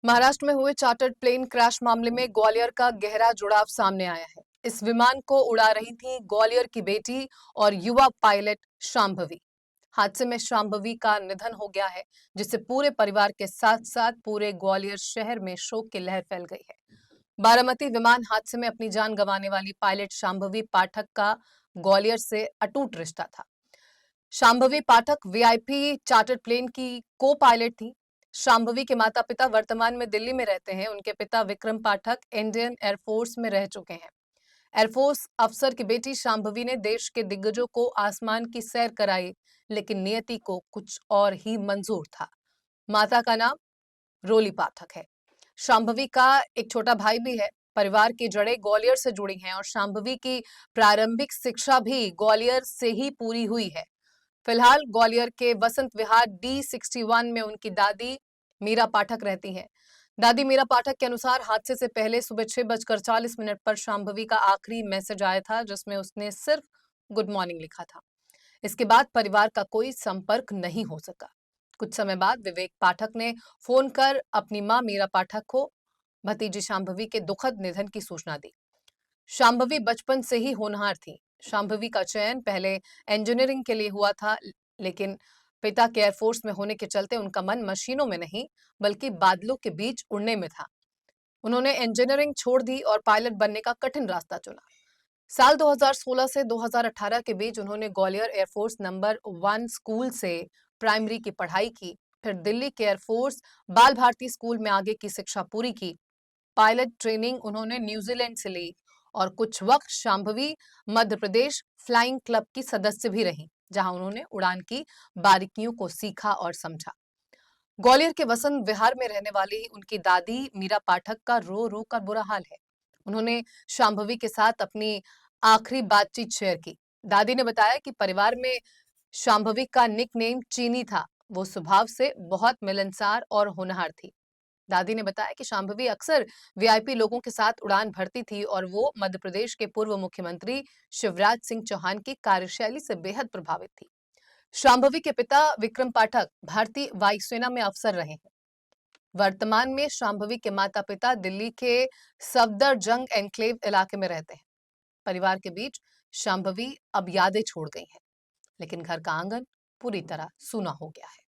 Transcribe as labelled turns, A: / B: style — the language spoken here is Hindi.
A: महाराष्ट्र में हुए चार्टर्ड प्लेन क्रैश मामले में ग्वालियर का गहरा जुड़ाव सामने आया है। इस विमान को उड़ा रही थी ग्वालियर की बेटी और युवा पायलट शांभवी। हादसे में शांभवी का निधन हो गया है, जिससे पूरे परिवार के साथ साथ पूरे ग्वालियर शहर में शोक की लहर फैल गई है। बारामती विमान हादसे में अपनी जान गंवाने वाली पायलट शांभवी पाठक का ग्वालियर से अटूट रिश्ता था। शांभवी पाठक वीआईपी चार्टर्ड प्लेन की को पायलट थी। शांभवी के माता पिता वर्तमान में दिल्ली में रहते हैं। उनके पिता विक्रम पाठक इंडियन एयरफोर्स में रह चुके हैं। एयरफोर्स अफसर की बेटी शांभवी ने देश के दिग्गजों को आसमान की सैर कराई, लेकिन नियति को कुछ और ही मंजूर था। माता का नाम रोली पाठक है। शांभवी का एक छोटा भाई भी है। परिवार की जड़ें ग्वालियर से जुड़ी हैं और शांभवी की प्रारंभिक शिक्षा भी ग्वालियर से ही पूरी हुई है। फिलहाल ग्वालियर के वसंत विहार D61 में उनकी दादी मीरा पाठक रहती हैं। दादी मीरा पाठक के अनुसार हादसे से पहले सुबह 6:40 पर शांभवी का आखिरी मैसेज आया था, जिसमें उसने सिर्फ गुड मॉर्निंग लिखा था। इसके बाद परिवार का कोई संपर्क नहीं हो सका। कुछ समय बाद विवेक पाठक ने फोन कर अपनी मां मीरा पाठक को भतीजी शांभवी के दुखद निधन की सूचना दी। शांभवी बचपन से ही होनहार थी। शांभवी का चयन पहले इंजीनियरिंग के लिए हुआ था, लेकिन पिता के एयरफोर्स में होने के चलते उनका मन मशीनों में नहीं, बल्कि बादलों के बीच उड़ने में था। उन्होंने इंजीनियरिंग छोड़ दी और पायलट बनने का कठिन रास्ता चुना। साल 2016 से 2018 के बीच उन्होंने ग्वालियर एयरफोर्स नंबर 1 स्कूल से प्राइमरी की पढ़ाई की। फिर दिल्ली के एयरफोर्स बाल भारती स्कूल में आगे की शिक्षा पूरी की। पायलट ट्रेनिंग उन्होंने न्यूजीलैंड से ली और कुछ वक्त शांभवी मध्य प्रदेश फ्लाइंग क्लब की सदस्य भी रही, जहां उन्होंने उड़ान की बारीकियों को सीखा और समझा। ग्वालियर के वसंत विहार में रहने वाली उनकी दादी मीरा पाठक का रो रो कर बुरा हाल है। उन्होंने शांभवी के साथ अपनी आखिरी बातचीत शेयर की। दादी ने बताया कि परिवार में शांभवी का निकनेम चीनी था। वो स्वभाव से बहुत मिलनसार और होनहार थी। दादी ने बताया कि शांभवी अक्सर वीआईपी लोगों के साथ उड़ान भरती थी और वो मध्य प्रदेश के पूर्व मुख्यमंत्री शिवराज सिंह चौहान की कार्यशैली से बेहद प्रभावित थी। शांभवी के पिता विक्रम पाठक भारतीय वायुसेना में अफसर रहे हैं। वर्तमान में शांभवी के माता पिता दिल्ली के सफदरजंग एन्क्लेव इलाके में रहते हैं। परिवार के बीच शांभवी अब यादें छोड़ गई हैं, लेकिन घर का आंगन पूरी तरह सूना हो गया है।